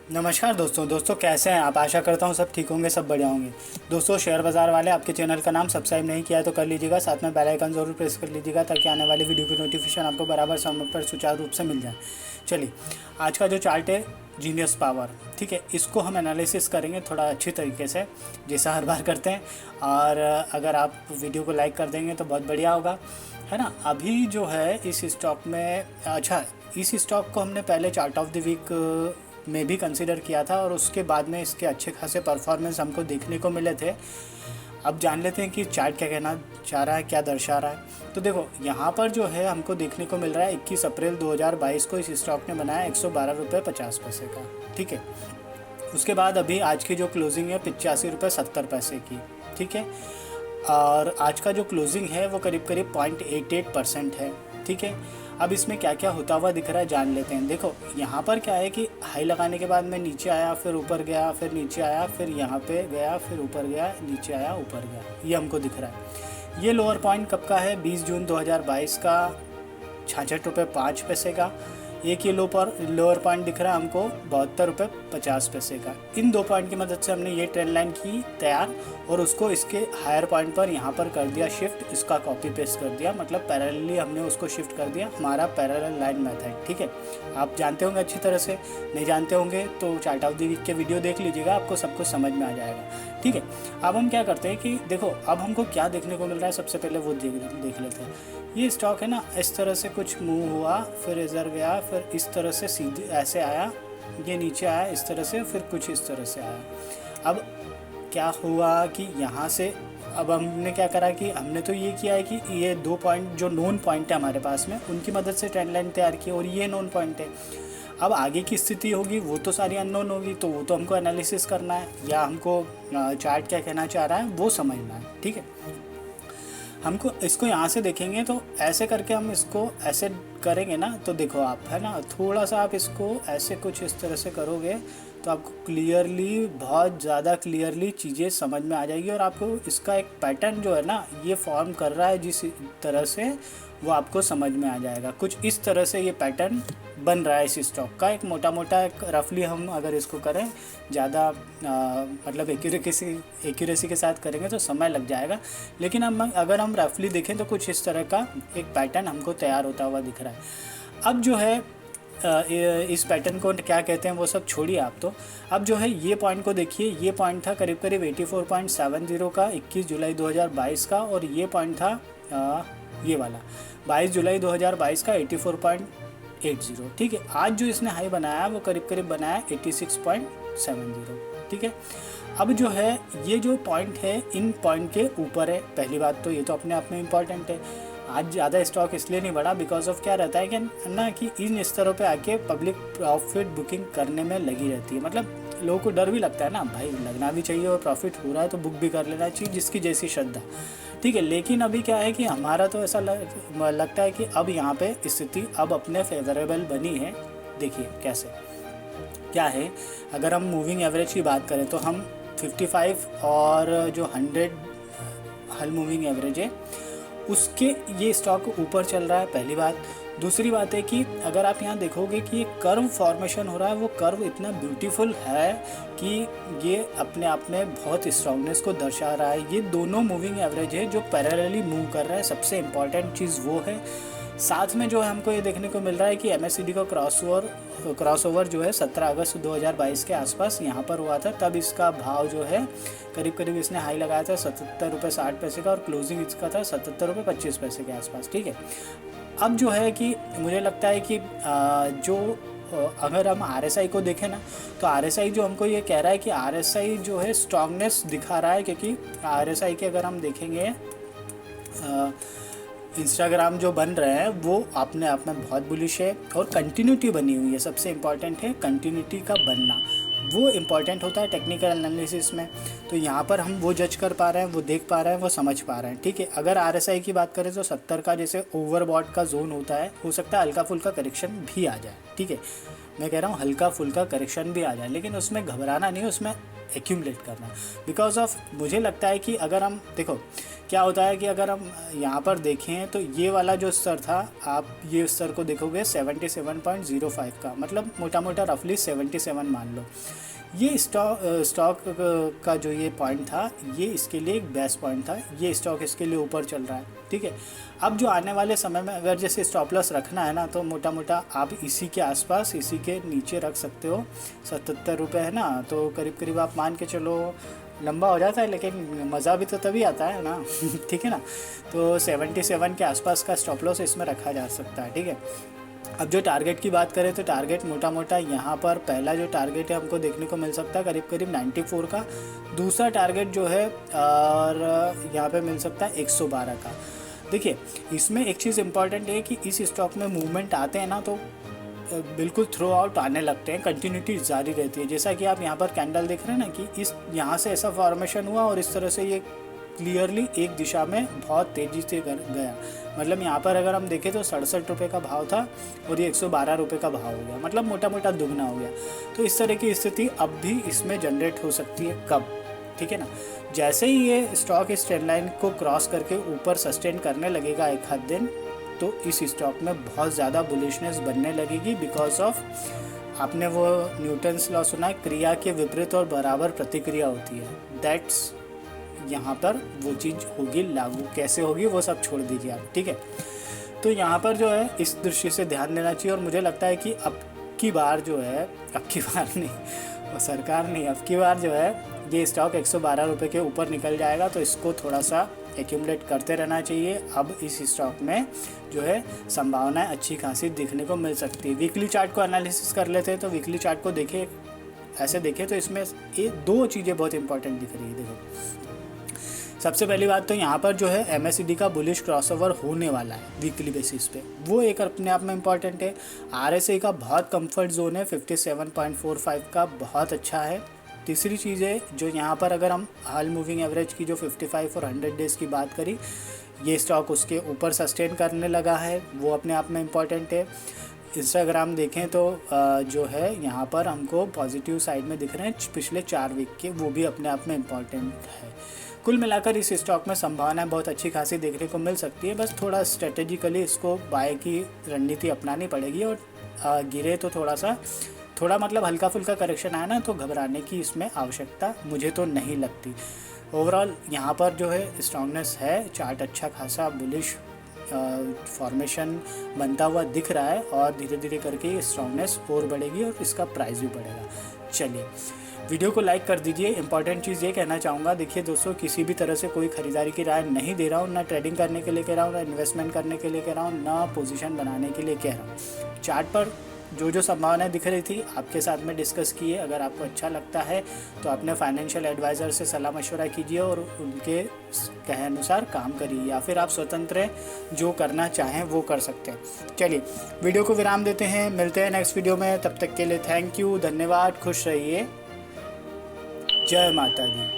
नमस्कार दोस्तों कैसे हैं आप। आशा करता हूं सब ठीक होंगे, सब बढ़िया होंगे। दोस्तों शेयर बाज़ार वाले आपके चैनल का नाम सब्सक्राइब नहीं किया है तो कर लीजिएगा, साथ में बेल आइकन ज़रूर प्रेस कर लीजिएगा ताकि आने वाली वीडियो की नोटिफिकेशन आपको बराबर समय पर सुचारू रूप से मिल जाए। चलिए, आज का जो चार्ट है जीनियस पावर, ठीक है, इसको हम एनालिसिस करेंगे थोड़ा अच्छी तरीके से, जैसा हर बार करते हैं। और अगर आप वीडियो को लाइक कर देंगे तो बहुत बढ़िया होगा, है ना। अभी जो है इस स्टॉक में, अच्छा, इस स्टॉक को हमने पहले चार्ट ऑफ द वीक में भी कंसिडर किया था और उसके बाद में इसके अच्छे खासे परफॉर्मेंस हमको देखने को मिले थे। अब जान लेते हैं कि चार्ट क्या कहना चाह रहा है, क्या दर्शा रहा है। तो देखो यहाँ पर जो है हमको देखने को मिल रहा है 21 अप्रैल 2022 को इस स्टॉक ने बनाया 112 रुपये 50 पैसे का, ठीक है। उसके बाद अभी आज की जो क्लोजिंग है 85 रुपये 70 पैसे की, ठीक है। और आज का जो क्लोजिंग है वो करीब करीब 0.88% है, ठीक है। अब इसमें क्या क्या होता हुआ दिख रहा है जान लेते हैं। देखो यहाँ पर क्या है कि हाई लगाने के बाद में नीचे आया, फिर ऊपर गया, फिर नीचे आया, फिर यहाँ पे गया, फिर ऊपर गया, नीचे आया, ऊपर गया, ये हमको दिख रहा है। ये लोअर पॉइंट कब का है? 20 जून 2022 का 66 रुपये 5 पैसे का। एक ये लोअर पॉइंट दिख रहा है हमको 72 रुपये 50 पैसे का। इन दो पॉइंट की मदद से हमने ये ट्रेंड लाइन की तैयार और उसको इसके हायर पॉइंट पर यहाँ पर कर दिया शिफ्ट, इसका कॉपी पेस्ट कर दिया, मतलब पैरेलली हमने उसको शिफ्ट कर दिया, हमारा पैरेलल लाइन मेथड, ठीक है। आप जानते होंगे अच्छी तरह से, नहीं जानते होंगे तो चार्ट ऑफ द वीक के वीडियो देख लीजिएगा, आपको सब कुछ समझ में आ जाएगा, ठीक है। अब हम क्या करते हैं कि देखो अब हमको क्या देखने को मिल रहा है, सबसे पहले वो देख लेते हैं। ये स्टॉक है ना, इस तरह से कुछ मूव हुआ, फिर इधर गया, फिर इस तरह से सीधे ऐसे आया, ये नीचे आया इस तरह से, फिर कुछ इस तरह से आया। अब क्या हुआ कि यहाँ से अब हमने क्या करा कि हमने तो ये किया है कि ये दो पॉइंट जो नोन पॉइंट है हमारे पास में, उनकी मदद से ट्रेंड लाइन तैयार की और ये नोन पॉइंट है। अब आगे की स्थिति होगी वो तो सारी अननोन होगी, तो वो तो हमको एनालिसिस करना है या हमको चार्ट क्या कहना चाह रहा है वो समझना है, ठीक है। हमको इसको यहाँ से देखेंगे तो ऐसे करके हम इसको ऐसे करेंगे ना, तो देखो आप, है ना, थोड़ा सा आप इसको ऐसे कुछ इस तरह से करोगे तो आपको क्लियरली, बहुत ज़्यादा क्लियरली चीज़ें समझ में आ जाएगी और आपको इसका एक पैटर्न जो है ना ये फॉर्म कर रहा है जिस तरह से, वो आपको समझ में आ जाएगा। कुछ इस तरह से ये पैटर्न बन रहा है इस स्टॉक का, एक मोटा एक रफली हम अगर इसको करें, ज़्यादा मतलब एक्यूरेसी के साथ करेंगे तो समय लग जाएगा, लेकिन हम अगर हम रफली देखें तो कुछ इस तरह का एक पैटर्न हमको तैयार होता हुआ दिख रहा है। अब जो है इस पैटर्न को क्या कहते हैं वो सब छोड़िए आप, तो अब जो है ये पॉइंट को देखिए, ये पॉइंट था करीब करीब 84.70 का 21 जुलाई 2022 का, और ये पॉइंट था ये वाला 22 जुलाई 2022 का 84.80, ठीक है। आज जो इसने हाई बनाया वो करीब करीब बनाया 86.70, ठीक है। अब जो है ये जो पॉइंट है इन पॉइंट के ऊपर है, पहली बात तो ये तो अपने आप में इम्पॉर्टेंट है। आज ज़्यादा स्टॉक इसलिए नहीं बढ़ा बिकॉज ऑफ क्या रहता है कि ना कि इन स्तरों पे आके पब्लिक प्रॉफिट बुकिंग करने में लगी रहती है, मतलब लोगों को डर भी लगता है ना भाई, लगना भी चाहिए और प्रॉफिट हो रहा है तो बुक भी कर लेना चाहिए, जिसकी जैसी श्रद्धा, ठीक है। लेकिन अभी क्या है कि हमारा तो ऐसा लगता है कि अब यहाँ पे स्थिति अब अपने फेवरेबल बनी है। देखिए कैसे क्या है, अगर हम मूविंग एवरेज की बात करें तो हम 55 और जो 100 हल मूविंग एवरेज है उसके ये स्टॉक ऊपर चल रहा है, पहली बात। दूसरी बात है कि अगर आप यहाँ देखोगे कि ये कर्व फॉर्मेशन हो रहा है, वो कर्व इतना ब्यूटीफुल है कि ये अपने आप में बहुत स्ट्रॉन्गनेस को दर्शा रहा है। ये दोनों मूविंग एवरेज है जो पैरेलली मूव कर रहा है, सबसे इम्पॉर्टेंट चीज़ वो है। साथ में जो है हमको ये देखने को मिल रहा है कि MACD का क्रॉसओवर जो है 17 अगस्त 2022 के आसपास यहाँ पर हुआ था, तब इसका भाव जो है करीब करीब इसने हाई लगाया था 77 रुपये 60 पैसे का और क्लोजिंग इसका था 77 रुपये 25 पैसे के आसपास, ठीक है। अब जो है कि मुझे लगता है कि अगर हम RSI को देखें ना, तो RSI जो हमको ये कह रहा है कि RSI जो है स्ट्रॉन्गनेस दिखा रहा है, क्योंकि RSI के अगर हम देखेंगे इंस्टाग्राम जो बन रहे हैं वो अपने आप में बहुत बुलिश है और कंटिन्यूटी बनी हुई है, सबसे इम्पॉर्टेंट है कंटिन्यूटी का बनना, वो इम्पॉर्टेंट होता है टेक्निकल एनालिसिस में। तो यहाँ पर हम वो जज कर पा रहे हैं, वो देख पा रहे हैं, वो समझ पा रहे हैं, ठीक है। अगर RSI की बात करें तो 70 का जैसे ओवरबॉट का जोन होता है, हो सकता है हल्का फुल्का करेक्शन भी आ जाए, ठीक है। मैं कह रहा हूँ हल्का फुल्का करेक्शन भी आ जाए, लेकिन उसमें घबराना नहीं, उसमें एक्यूमुलेट करना। बिकॉज ऑफ मुझे लगता है कि अगर हम देखो क्या होता है कि अगर हम यहाँ पर देखें तो ये वाला जो स्तर था, आप ये स्तर को देखोगे 77.05 का, मतलब मोटा मोटा रफली 77 मान लो। ये स्टॉक का जो ये पॉइंट था, ये इसके लिए एक बेस्ट पॉइंट था, ये स्टॉक इसके लिए ऊपर चल रहा है, ठीक है। अब जो आने वाले समय में अगर जैसे स्टॉप लॉस रखना है ना, तो मोटा मोटा आप इसी के आसपास, इसी के नीचे रख सकते हो। 77 रुपये है ना, तो करीब करीब आप मान के चलो, लंबा हो जाता है लेकिन मज़ा भी तो तभी आता है ना ठीक है ना। तो 77 के आसपास का स्टॉप लॉस इसमें रखा जा सकता है, ठीक है। अब जो टारगेट की बात करें तो टारगेट मोटा मोटा यहाँ पर पहला जो टारगेट है हमको देखने को मिल सकता है करीब करीब 94 का। दूसरा टारगेट जो है और यहाँ पे मिल सकता है 112 का। देखिए इसमें एक चीज़ इम्पॉर्टेंट है कि इस स्टॉक में मूवमेंट आते हैं ना तो बिल्कुल थ्रू आउट आने लगते हैं, कंटिन्यूटी जारी रहती है। जैसा कि आप यहाँ पर कैंडल देख रहे हैं ना कि इस यहाँ से ऐसा फॉर्मेशन हुआ और इस तरह से ये क्लियरली एक दिशा में बहुत तेज़ी से गया। मतलब यहाँ पर अगर हम देखें तो 67 रुपये का भाव था और ये 112 रुपये का भाव हो गया, मतलब मोटा मोटा दुगना हो गया। तो इस तरह की स्थिति अब भी इसमें जनरेट हो सकती है, कब, ठीक है ना, जैसे ही ये स्टॉक इस ट्रेंड लाइन को क्रॉस करके ऊपर सस्टेन करने लगेगा एक आध दिन, तो इस स्टॉक में बहुत ज़्यादा बुलिशनेस बनने लगेगी। बिकॉज ऑफ आपने वो न्यूटन्स लॉ सुना है, क्रिया के विपरीत और बराबर प्रतिक्रिया होती है। दैट्स यहाँ पर वो चीज़ होगी लागू, कैसे होगी वो सब छोड़ दीजिए आप, ठीक है। तो यहाँ पर जो है इस दृष्टि से ध्यान देना चाहिए। और मुझे लगता है कि अब की बार जो है, अब की बार नहीं, और सरकार नहीं, अब की बार जो है ये स्टॉक 112 रुपये के ऊपर निकल जाएगा। तो इसको थोड़ा सा एक्यूमुलेट करते रहना चाहिए। अब इस स्टॉक में जो है संभावनाएं अच्छी खासी दिखने को मिल सकती है। वीकली चार्ट को एनालिसिस कर लेते हैं, तो वीकली चार्ट को देखें, ऐसे देखें तो इसमें ये दो चीज़ें बहुत इंपॉर्टेंट दिख रही है। देखो सबसे पहली बात तो यहाँ पर जो है MACD का बुलिश क्रॉसओवर होने वाला है वीकली बेसिस पे, वो एक अपने आप में इम्पॉर्टेंट है। RSI का बहुत कंफर्ट जोन है 57.45 का, बहुत अच्छा है। तीसरी चीज़ है जो यहाँ पर अगर हम हाल मूविंग एवरेज की जो 55 और 100 डेज़ की बात करी, ये स्टॉक उसके ऊपर सस्टेन करने लगा है, वो अपने आप में इम्पॉर्टेंट है। इंस्टाग्राम देखें तो जो है यहाँ पर हमको पॉजिटिव साइड में दिख रहे हैं पिछले 4 वीक के, वो भी अपने आप में इम्पॉर्टेंट है। कुल मिलाकर इस स्टॉक में संभावनाएं बहुत अच्छी खासी देखने को मिल सकती है। बस थोड़ा स्ट्रेटेजिकली इसको बाय की रणनीति अपनानी पड़ेगी। और गिरे तो थोड़ा मतलब हल्का फुल्का करेक्शन आया ना, तो घबराने की इसमें आवश्यकता मुझे तो नहीं लगती। ओवरऑल यहाँ पर जो है स्ट्रॉन्गनेस है, चार्ट अच्छा खासा बुलिश फॉर्मेशन बनता हुआ दिख रहा है और धीरे धीरे करके ये स्ट्रॉन्गनेस और बढ़ेगी और इसका प्राइस भी बढ़ेगा। चलिए वीडियो को लाइक कर दीजिए। इंपॉर्टेंट चीज़ ये कहना चाहूँगा, देखिए दोस्तों, किसी भी तरह से कोई ख़रीदारी की राय नहीं दे रहा हूँ, ना ट्रेडिंग करने के लिए कह रहा हूँ, ना इन्वेस्टमेंट करने के लिए कह रहा हूँ, ना पोजीशन बनाने के लिए कह रहा हूँ। चार्ट पर जो संभावनाएं दिख रही थी आपके साथ में डिस्कस किए। अगर आपको अच्छा लगता है तो अपने फाइनेंशियल एडवाइज़र से सलाह मशवरा कीजिए और उनके कहे अनुसार काम करिए, या फिर आप स्वतंत्र हैं, जो करना चाहें वो कर सकते हैं। चलिए वीडियो को विराम देते हैं, मिलते हैं नेक्स्ट वीडियो में। तब तक के लिए थैंक यू, धन्यवाद, खुश रहिए, जय माता दी।